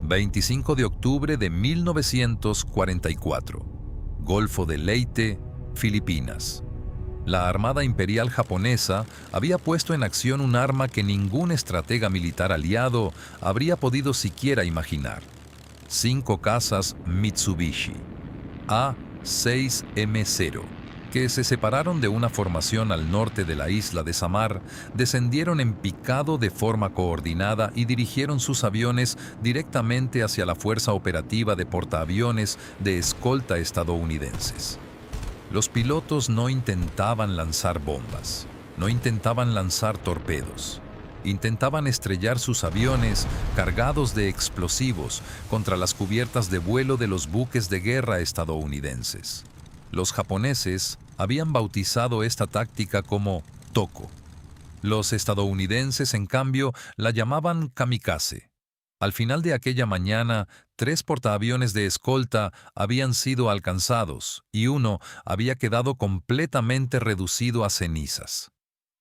25 de octubre de 1944. Golfo de Leyte, Filipinas. La Armada Imperial japonesa había puesto en acción un arma que ningún estratega militar aliado habría podido siquiera imaginar. 5 cazas Mitsubishi A-6M0, que se separaron de una formación al norte de la isla de Samar, descendieron en picado de forma coordinada y dirigieron sus aviones directamente hacia la fuerza operativa de portaaviones de escolta estadounidenses. Los pilotos no intentaban lanzar bombas, no intentaban lanzar torpedos. Intentaban estrellar sus aviones cargados de explosivos contra las cubiertas de vuelo de los buques de guerra estadounidenses. Los japoneses habían bautizado esta táctica como Toko. Los estadounidenses, en cambio, la llamaban kamikaze. Al final de aquella mañana, 3 portaaviones de escolta habían sido alcanzados y uno había quedado completamente reducido a cenizas.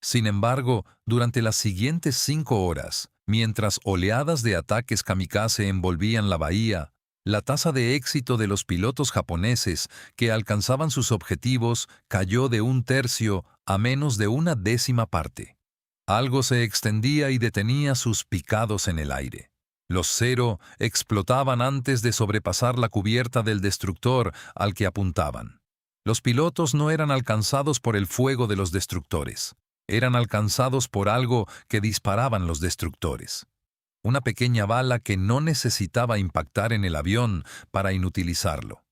Sin embargo, durante las siguientes 5 horas, mientras oleadas de ataques kamikaze envolvían la bahía, la tasa de éxito de los pilotos japoneses que alcanzaban sus objetivos cayó de 1/3 a menos de 1/10 parte. Algo se extendía y detenía sus picados en el aire. Los Zero explotaban antes de sobrepasar la cubierta del destructor al que apuntaban. Los pilotos no eran alcanzados por el fuego de los destructores. Eran alcanzados por algo que disparaban los destructores. Una pequeña bala que no necesitaba impactar en el avión para inutilizarlo.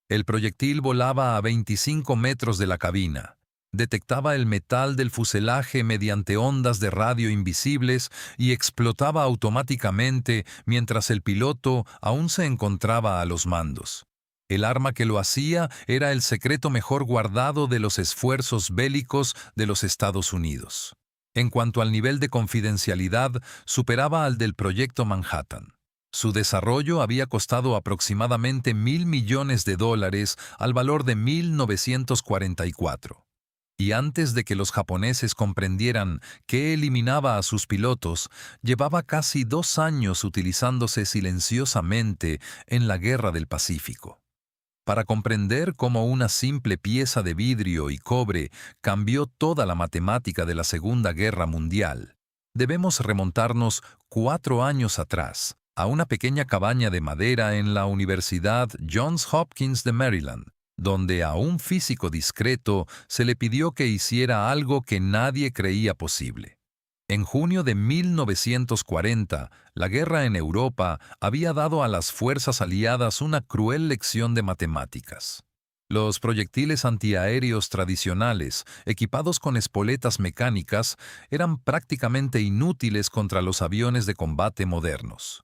El proyectil volaba a 25 metros de la cabina. Detectaba el metal del fuselaje mediante ondas de radio invisibles y explotaba automáticamente mientras el piloto aún se encontraba a los mandos. El arma que lo hacía era el secreto mejor guardado de los esfuerzos bélicos de los Estados Unidos. En cuanto al nivel de confidencialidad, superaba al del Proyecto Manhattan. Su desarrollo había costado aproximadamente $1.000 millones al valor de 1944. Y antes de que los japoneses comprendieran qué eliminaba a sus pilotos, llevaba casi 2 años utilizándose silenciosamente en la Guerra del Pacífico. Para comprender cómo una simple pieza de vidrio y cobre cambió toda la matemática de la Segunda Guerra Mundial, debemos remontarnos 4 años atrás, a una pequeña cabaña de madera en la Universidad Johns Hopkins de Maryland, donde a un físico discreto se le pidió que hiciera algo que nadie creía posible. En junio de 1940, la guerra en Europa había dado a las fuerzas aliadas una cruel lección de matemáticas. Los proyectiles antiaéreos tradicionales, equipados con espoletas mecánicas, eran prácticamente inútiles contra los aviones de combate modernos.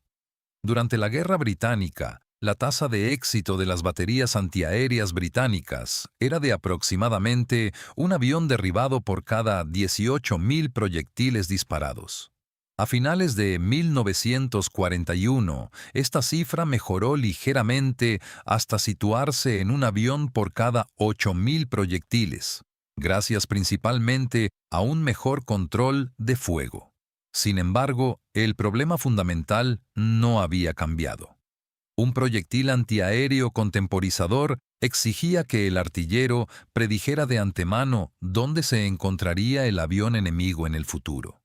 Durante la Guerra Británica, la tasa de éxito de las baterías antiaéreas británicas era de aproximadamente un avión derribado por cada 18.000 proyectiles disparados. A finales de 1941, esta cifra mejoró ligeramente hasta situarse en un avión por cada 8.000 proyectiles, gracias principalmente a un mejor control de fuego. Sin embargo, el problema fundamental no había cambiado. Un proyectil antiaéreo contemporizador exigía que el artillero predijera de antemano dónde se encontraría el avión enemigo en el futuro.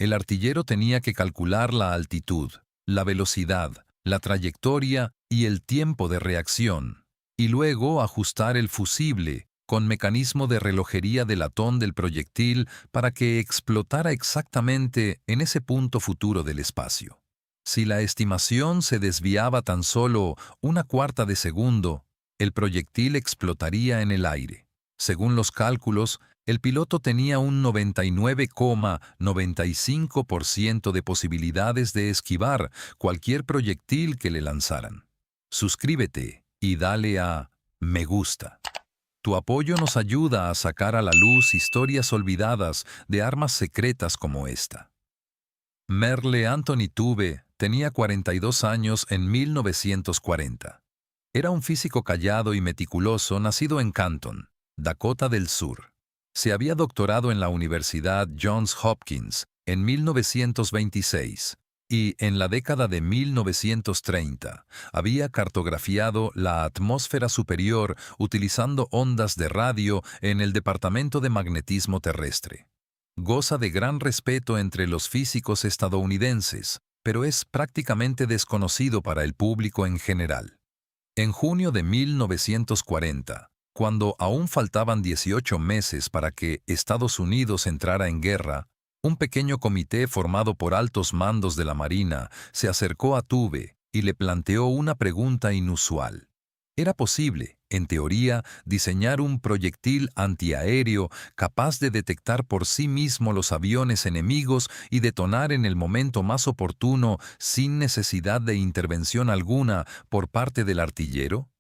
El artillero tenía que calcular la altitud, la velocidad, la trayectoria y el tiempo de reacción, y luego ajustar el fusible con mecanismo de relojería de latón del proyectil para que explotara exactamente en ese punto futuro del espacio. Si la estimación se desviaba tan solo 1/4 de segundo, el proyectil explotaría en el aire. Según los cálculos, el piloto tenía un 99,95% de posibilidades de esquivar cualquier proyectil que le lanzaran. Suscríbete y dale a me gusta. Tu apoyo nos ayuda a sacar a la luz historias olvidadas de armas secretas como esta. Merle Anthony Tube tenía 42 años en 1940. Era un físico callado y meticuloso nacido en Canton, Dakota del Sur. Se había doctorado en la Universidad Johns Hopkins en 1926 y en la década de 1930 había cartografiado la atmósfera superior utilizando ondas de radio en el Departamento de Magnetismo Terrestre. Goza de gran respeto entre los físicos estadounidenses, pero es prácticamente desconocido para el público en general. En junio de 1940, cuando aún faltaban 18 meses para que Estados Unidos entrara en guerra, un pequeño comité formado por altos mandos de la Marina se acercó a Tuve y le planteó una pregunta inusual. ¿Era posible, en teoría, diseñar un proyectil antiaéreo capaz de detectar por sí mismo los aviones enemigos y detonar en el momento más oportuno sin necesidad de intervención alguna por parte del artillero?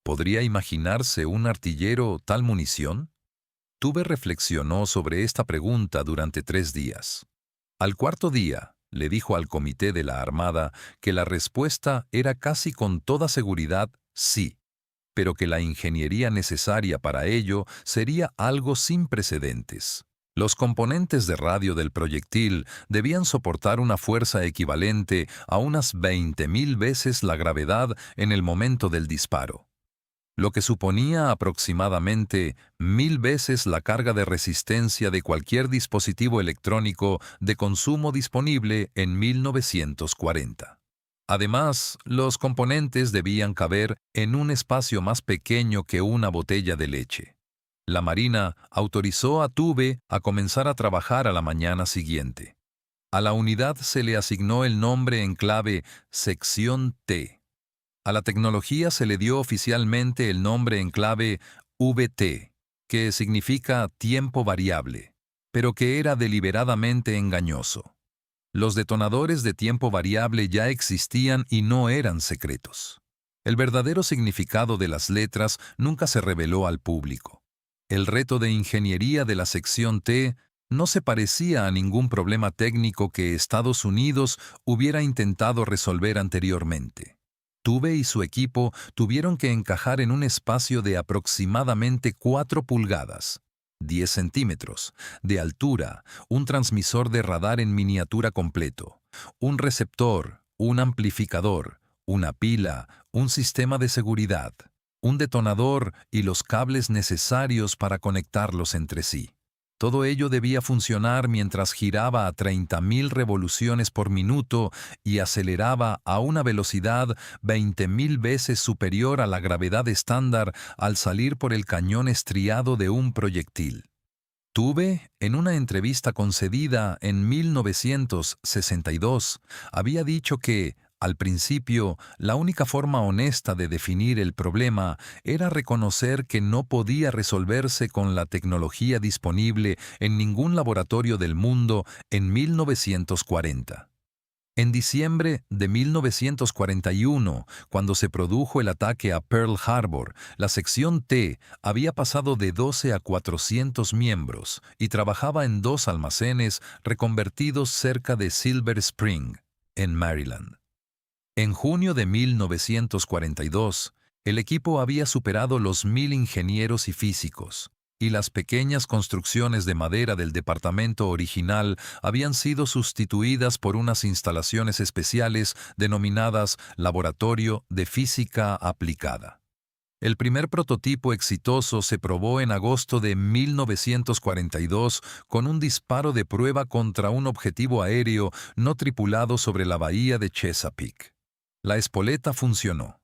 ¿Podría imaginarse un artillero tal munición? Tuve reflexionó sobre esta pregunta durante 3 días. Al cuarto día, le dijo al comité de la Armada que la respuesta era casi con toda seguridad sí, pero que la ingeniería necesaria para ello sería algo sin precedentes. Los componentes de radio del proyectil debían soportar una fuerza equivalente a unas 20.000 veces la gravedad en el momento del disparo, lo que suponía aproximadamente 1000 veces la carga de resistencia de cualquier dispositivo electrónico de consumo disponible en 1940. Además, los componentes debían caber en un espacio más pequeño que una botella de leche. La Marina autorizó a Tuve a comenzar a trabajar a la mañana siguiente. A la unidad se le asignó el nombre en clave Sección T. A la tecnología se le dio oficialmente el nombre en clave VT, que significa tiempo variable, pero que era deliberadamente engañoso. Los detonadores de tiempo variable ya existían y no eran secretos. El verdadero significado de las letras nunca se reveló al público. El reto de ingeniería de la sección T no se parecía a ningún problema técnico que Estados Unidos hubiera intentado resolver anteriormente. Tuve y su equipo tuvieron que encajar en un espacio de aproximadamente 4 pulgadas, 10 centímetros, de altura, un transmisor de radar en miniatura completo, un receptor, un amplificador, una pila, un sistema de seguridad, un detonador y los cables necesarios para conectarlos entre sí. Todo ello debía funcionar mientras giraba a 30.000 revoluciones por minuto y aceleraba a una velocidad 20.000 veces superior a la gravedad estándar al salir por el cañón estriado de un proyectil. Tuve, en una entrevista concedida en 1962, había dicho que, al principio, la única forma honesta de definir el problema era reconocer que no podía resolverse con la tecnología disponible en ningún laboratorio del mundo en 1940. En diciembre de 1941, cuando se produjo el ataque a Pearl Harbor, la sección T había pasado de 12 a 400 miembros y trabajaba en 2 almacenes reconvertidos cerca de Silver Spring, en Maryland. En junio de 1942, el equipo había superado los 1000 ingenieros y físicos, y las pequeñas construcciones de madera del departamento original habían sido sustituidas por unas instalaciones especiales denominadas Laboratorio de Física Aplicada. El primer prototipo exitoso se probó en agosto de 1942 con un disparo de prueba contra un objetivo aéreo no tripulado sobre la bahía de Chesapeake. La espoleta funcionó.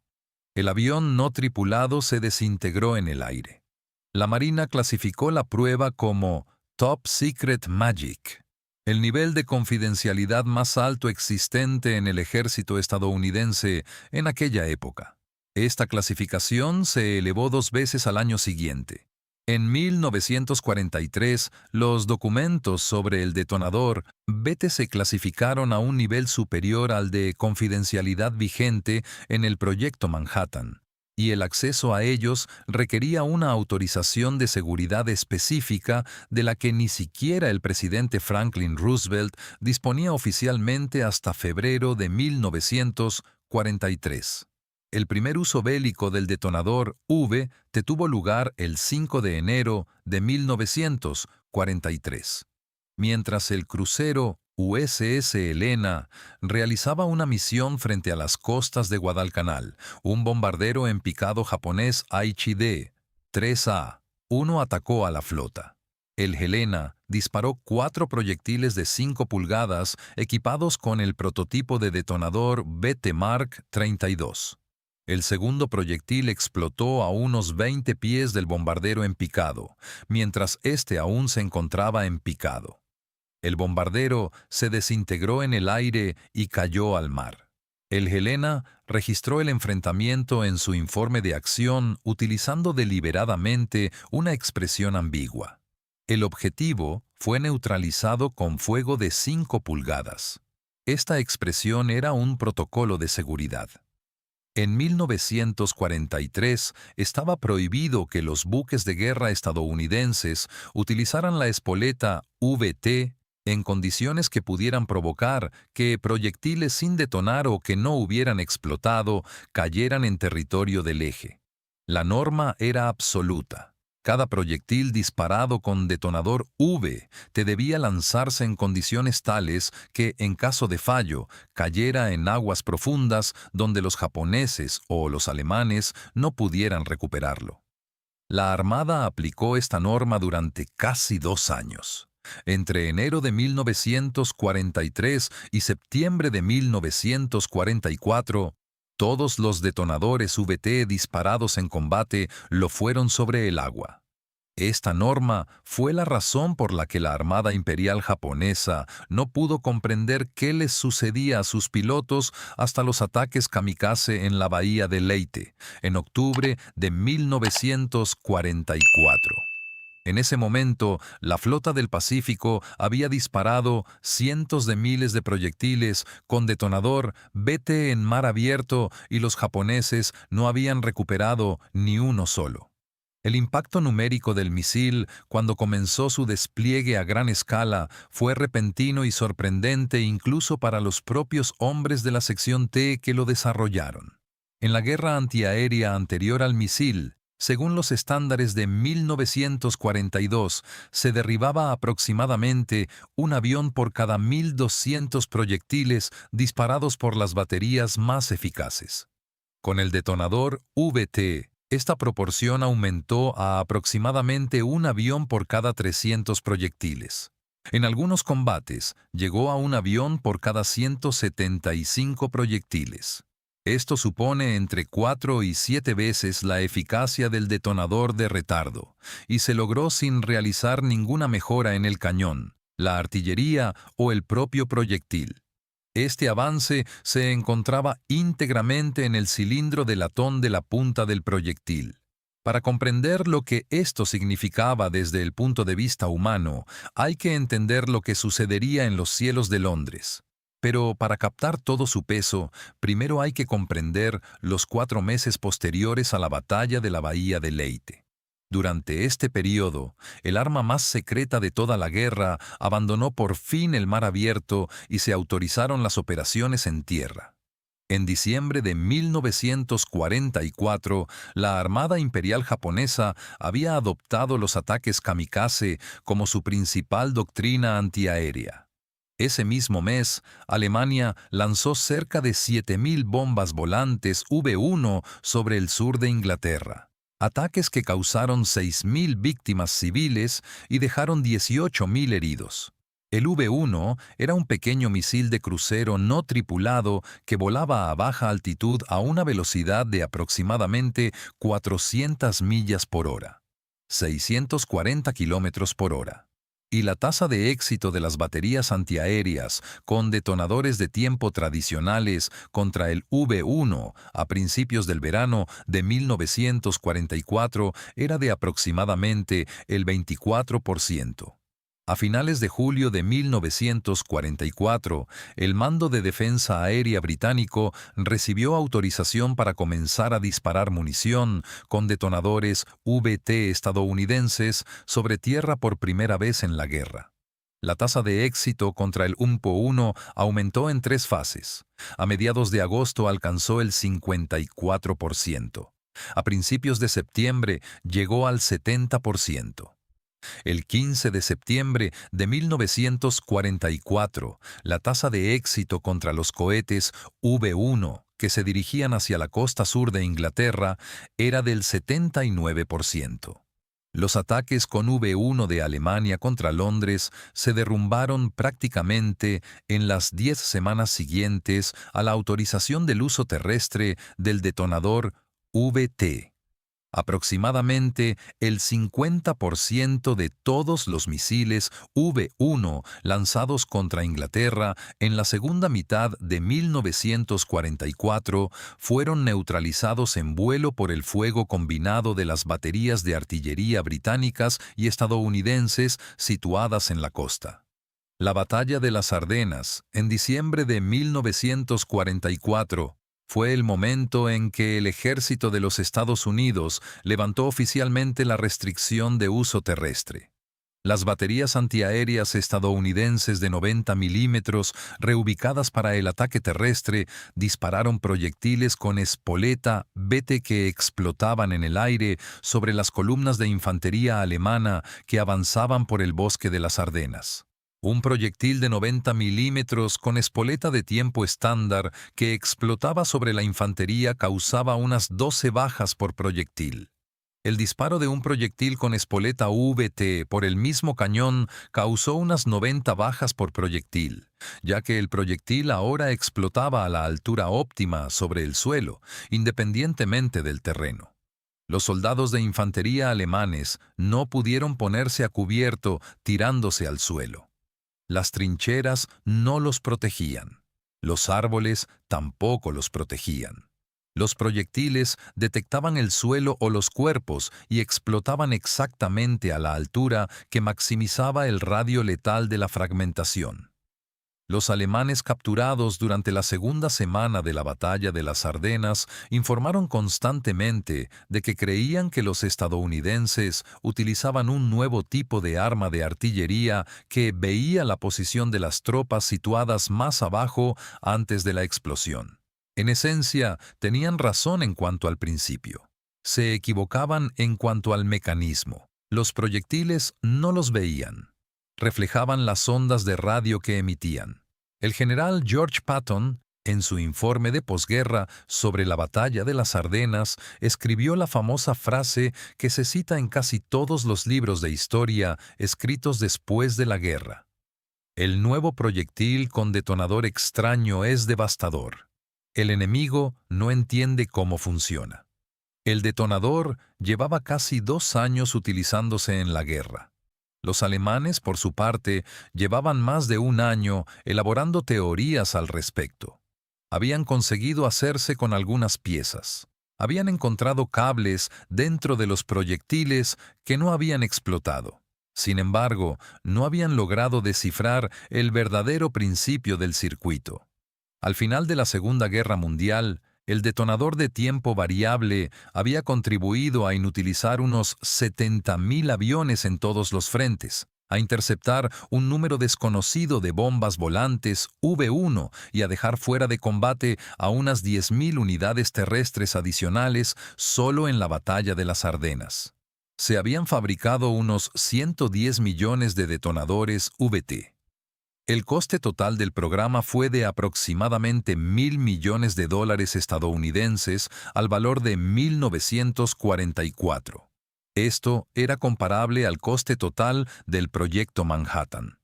El avión no tripulado se desintegró en el aire. La Marina clasificó la prueba como Top Secret Magic, el nivel de confidencialidad más alto existente en el ejército estadounidense en aquella época. Esta clasificación se elevó 2 veces al año siguiente. En 1943, los documentos sobre el detonador BT se clasificaron a un nivel superior al de confidencialidad vigente en el Proyecto Manhattan, y el acceso a ellos requería una autorización de seguridad específica de la que ni siquiera el presidente Franklin Roosevelt disponía oficialmente hasta febrero de 1943. El primer uso bélico del detonador V tuvo lugar el 5 de enero de 1943, mientras el crucero USS Helena realizaba una misión frente a las costas de Guadalcanal. Un bombardero en picado japonés Aichi-D 3A-1 atacó a la flota. El Helena disparó 4 proyectiles de 5 pulgadas equipados con el prototipo de detonador BT Mark 32. El segundo proyectil explotó a unos 20 pies del bombardero en picado, mientras este aún se encontraba en picado. El bombardero se desintegró en el aire y cayó al mar. El Helena registró el enfrentamiento en su informe de acción utilizando deliberadamente una expresión ambigua. El objetivo fue neutralizado con fuego de 5 pulgadas. Esta expresión era un protocolo de seguridad. En 1943 estaba prohibido que los buques de guerra estadounidenses utilizaran la espoleta VT en condiciones que pudieran provocar que proyectiles sin detonar o que no hubieran explotado cayeran en territorio del eje. La norma era absoluta. Cada proyectil disparado con detonador V te debía lanzarse en condiciones tales que, en caso de fallo, cayera en aguas profundas donde los japoneses o los alemanes no pudieran recuperarlo. La Armada aplicó esta norma durante casi 2 años. Entre enero de 1943 y septiembre de 1944, todos los detonadores VT disparados en combate lo fueron sobre el agua. Esta norma fue la razón por la que la Armada Imperial japonesa no pudo comprender qué les sucedía a sus pilotos hasta los ataques kamikaze en la bahía de Leyte, en octubre de 1944. En ese momento, la flota del Pacífico había disparado cientos de miles de proyectiles con detonador BT en mar abierto y los japoneses no habían recuperado ni uno solo. El impacto numérico del misil, cuando comenzó su despliegue a gran escala, fue repentino y sorprendente incluso para los propios hombres de la sección T que lo desarrollaron. En la guerra antiaérea anterior al misil, según los estándares de 1942, se derribaba aproximadamente un avión por cada 1.200 proyectiles disparados por las baterías más eficaces. Con el detonador VT, esta proporción aumentó a aproximadamente un avión por cada 300 proyectiles. En algunos combates, llegó a un avión por cada 175 proyectiles. Esto supone entre 4 y 7 veces la eficacia del detonador de retardo, y se logró sin realizar ninguna mejora en el cañón, la artillería o el propio proyectil. Este avance se encontraba íntegramente en el cilindro de latón de la punta del proyectil. Para comprender lo que esto significaba desde el punto de vista humano, hay que entender lo que sucedería en los cielos de Londres. Pero para captar todo su peso, primero hay que comprender los 4 meses posteriores a la batalla de la bahía de Leyte. Durante este periodo, el arma más secreta de toda la guerra abandonó por fin el mar abierto y se autorizaron las operaciones en tierra. En diciembre de 1944, la Armada Imperial japonesa había adoptado los ataques kamikaze como su principal doctrina antiaérea. Ese mismo mes, Alemania lanzó cerca de 7.000 bombas volantes V1 sobre el sur de Inglaterra. Ataques que causaron 6.000 víctimas civiles y dejaron 18.000 heridos. El V1 era un pequeño misil de crucero no tripulado que volaba a baja altitud a una velocidad de aproximadamente 400 millas por hora, 640 kilómetros por hora. Y la tasa de éxito de las baterías antiaéreas con detonadores de tiempo tradicionales contra el V1 a principios del verano de 1944 era de aproximadamente el 24%. A finales de julio de 1944, el Mando de Defensa Aérea británico recibió autorización para comenzar a disparar munición con detonadores VT estadounidenses sobre tierra por primera vez en la guerra. La tasa de éxito contra el UMPO-1 aumentó en 3 fases. A mediados de agosto alcanzó el 54%. A principios de septiembre llegó al 70%. El 15 de septiembre de 1944, la tasa de éxito contra los cohetes V-1 que se dirigían hacia la costa sur de Inglaterra era del 79%. Los ataques con V-1 de Alemania contra Londres se derrumbaron prácticamente en las 10 semanas siguientes a la autorización del uso terrestre del detonador VT. Aproximadamente el 50% de todos los misiles V-1 lanzados contra Inglaterra en la segunda mitad de 1944 fueron neutralizados en vuelo por el fuego combinado de las baterías de artillería británicas y estadounidenses situadas en la costa. La Batalla de las Ardenas, en diciembre de 1944, fue el momento en que el ejército de los Estados Unidos levantó oficialmente la restricción de uso terrestre. Las baterías antiaéreas estadounidenses de 90 milímetros, reubicadas para el ataque terrestre, dispararon proyectiles con espoleta BT que explotaban en el aire sobre las columnas de infantería alemana que avanzaban por el bosque de las Ardenas. Un proyectil de 90 milímetros con espoleta de tiempo estándar que explotaba sobre la infantería causaba unas 12 bajas por proyectil. El disparo de un proyectil con espoleta VT por el mismo cañón causó unas 90 bajas por proyectil, ya que el proyectil ahora explotaba a la altura óptima sobre el suelo, independientemente del terreno. Los soldados de infantería alemanes no pudieron ponerse a cubierto tirándose al suelo. Las trincheras no los protegían. Los árboles tampoco los protegían. Los proyectiles detectaban el suelo o los cuerpos y explotaban exactamente a la altura que maximizaba el radio letal de la fragmentación. Los alemanes capturados durante la segunda semana de la Batalla de las Ardenas informaron constantemente de que creían que los estadounidenses utilizaban un nuevo tipo de arma de artillería que veía la posición de las tropas situadas más abajo antes de la explosión. En esencia, tenían razón en cuanto al principio. Se equivocaban en cuanto al mecanismo. Los proyectiles no los veían. Reflejaban las ondas de radio que emitían. El general George Patton, en su informe de posguerra sobre la Batalla de las Ardenas, escribió la famosa frase que se cita en casi todos los libros de historia escritos después de la guerra. El nuevo proyectil con detonador extraño es devastador. El enemigo no entiende cómo funciona. El detonador llevaba casi 2 años utilizándose en la guerra. Los alemanes, por su parte, llevaban más de 1 año elaborando teorías al respecto. Habían conseguido hacerse con algunas piezas. Habían encontrado cables dentro de los proyectiles que no habían explotado. Sin embargo, no habían logrado descifrar el verdadero principio del circuito. Al final de la Segunda Guerra Mundial, el detonador de tiempo variable había contribuido a inutilizar unos 70.000 aviones en todos los frentes, a interceptar un número desconocido de bombas volantes V-1 y a dejar fuera de combate a unas 10.000 unidades terrestres adicionales solo en la Batalla de las Ardenas. Se habían fabricado unos 110 millones de detonadores VT. El coste total del programa fue de aproximadamente $1.000 millones estadounidenses al valor de 1944. Esto era comparable al coste total del Proyecto Manhattan.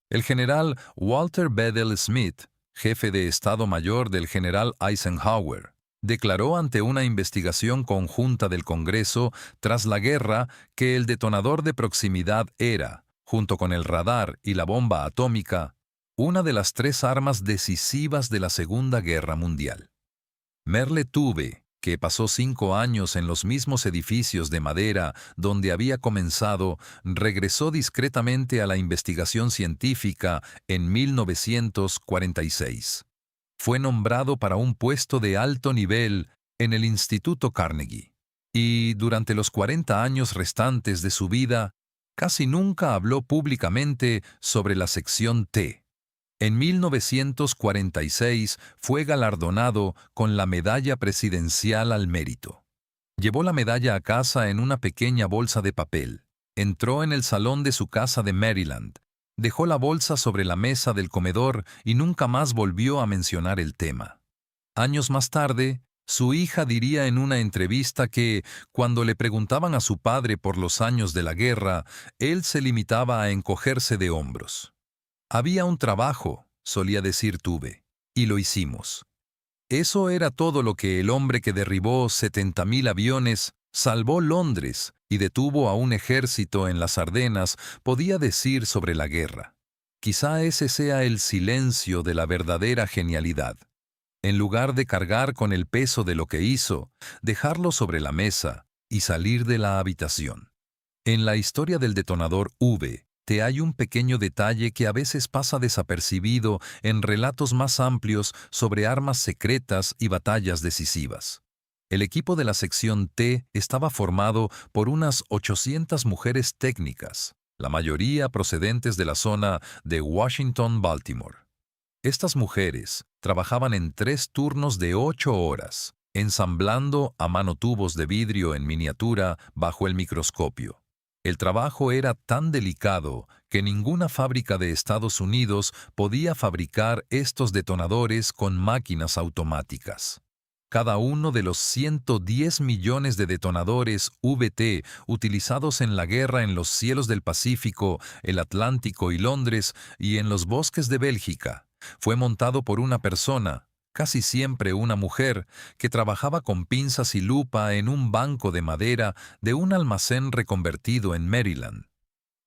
El general Walter Bedell Smith, jefe de Estado Mayor del general Eisenhower, declaró ante una investigación conjunta del Congreso tras la guerra que el detonador de proximidad era, junto con el radar y la bomba atómica, una de las 3 armas decisivas de la Segunda Guerra Mundial. Merle Tuve, que pasó 5 años en los mismos edificios de madera donde había comenzado, regresó discretamente a la investigación científica en 1946. Fue nombrado para un puesto de alto nivel en el Instituto Carnegie, y durante los 40 años restantes de su vida, casi nunca habló públicamente sobre la sección T. En 1946 fue galardonado con la Medalla Presidencial al Mérito. Llevó la medalla a casa en una pequeña bolsa de papel. Entró en el salón de su casa de Maryland, dejó la bolsa sobre la mesa del comedor y nunca más volvió a mencionar el tema. Años más tarde, su hija diría en una entrevista que, cuando le preguntaban a su padre por los años de la guerra, él se limitaba a encogerse de hombros. Había un trabajo, solía decir Tuve, y lo hicimos. Eso era todo lo que el hombre que derribó 70.000 aviones, salvó Londres y detuvo a un ejército en las Ardenas podía decir sobre la guerra. Quizá ese sea el silencio de la verdadera genialidad. En lugar de cargar con el peso de lo que hizo, dejarlo sobre la mesa y salir de la habitación. En la historia del detonador V, te hay un pequeño detalle que a veces pasa desapercibido en relatos más amplios sobre armas secretas y batallas decisivas. El equipo de la sección T estaba formado por unas 800 mujeres técnicas, la mayoría procedentes de la zona de Washington-Baltimore. Estas mujeres trabajaban en 3 turnos de 8 horas, ensamblando a mano tubos de vidrio en miniatura bajo el microscopio. El trabajo era tan delicado que ninguna fábrica de Estados Unidos podía fabricar estos detonadores con máquinas automáticas. Cada uno de los 110 millones de detonadores VT utilizados en la guerra en los cielos del Pacífico, el Atlántico y Londres y en los bosques de Bélgica fue montado por una persona, casi siempre una mujer, que trabajaba con pinzas y lupa en un banco de madera de un almacén reconvertido en Maryland.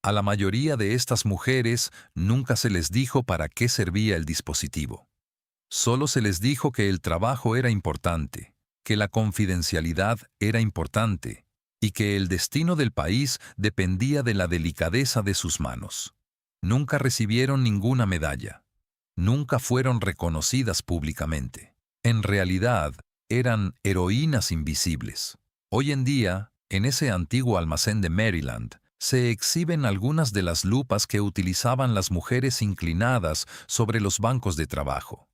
A la mayoría de estas mujeres nunca se les dijo para qué servía el dispositivo. Solo se les dijo que el trabajo era importante, que la confidencialidad era importante y que el destino del país dependía de la delicadeza de sus manos. Nunca recibieron ninguna medalla. Nunca fueron reconocidas públicamente. En realidad, eran heroínas invisibles. Hoy en día, en ese antiguo almacén de Maryland, se exhiben algunas de las lupas que utilizaban las mujeres inclinadas sobre los bancos de trabajo.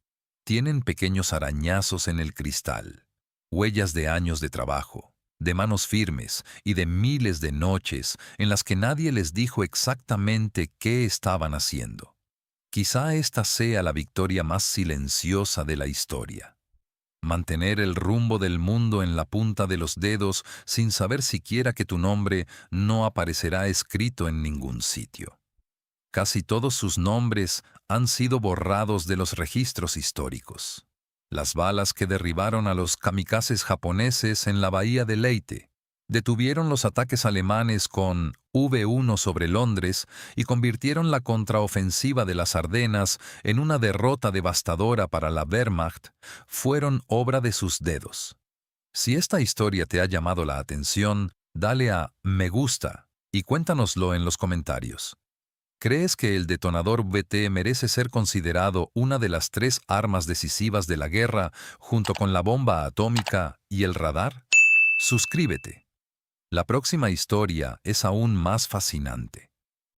Tienen pequeños arañazos en el cristal, huellas de años de trabajo, de manos firmes y de miles de noches en las que nadie les dijo exactamente qué estaban haciendo. Quizá esta sea la victoria más silenciosa de la historia. Mantener el rumbo del mundo en la punta de los dedos sin saber siquiera que tu nombre no aparecerá escrito en ningún sitio. Casi todos sus nombres han sido borrados de los registros históricos. Las balas que derribaron a los kamikazes japoneses en la bahía de Leyte detuvieron los ataques alemanes con V1 sobre Londres y convirtieron la contraofensiva de las Ardenas en una derrota devastadora para la Wehrmacht, fueron obra de sus dedos. Si esta historia te ha llamado la atención, dale a me gusta y cuéntanoslo en los comentarios. ¿Crees que el detonador VT merece ser considerado una de las 3 armas decisivas de la guerra junto con la bomba atómica y el radar? Suscríbete. La próxima historia es aún más fascinante.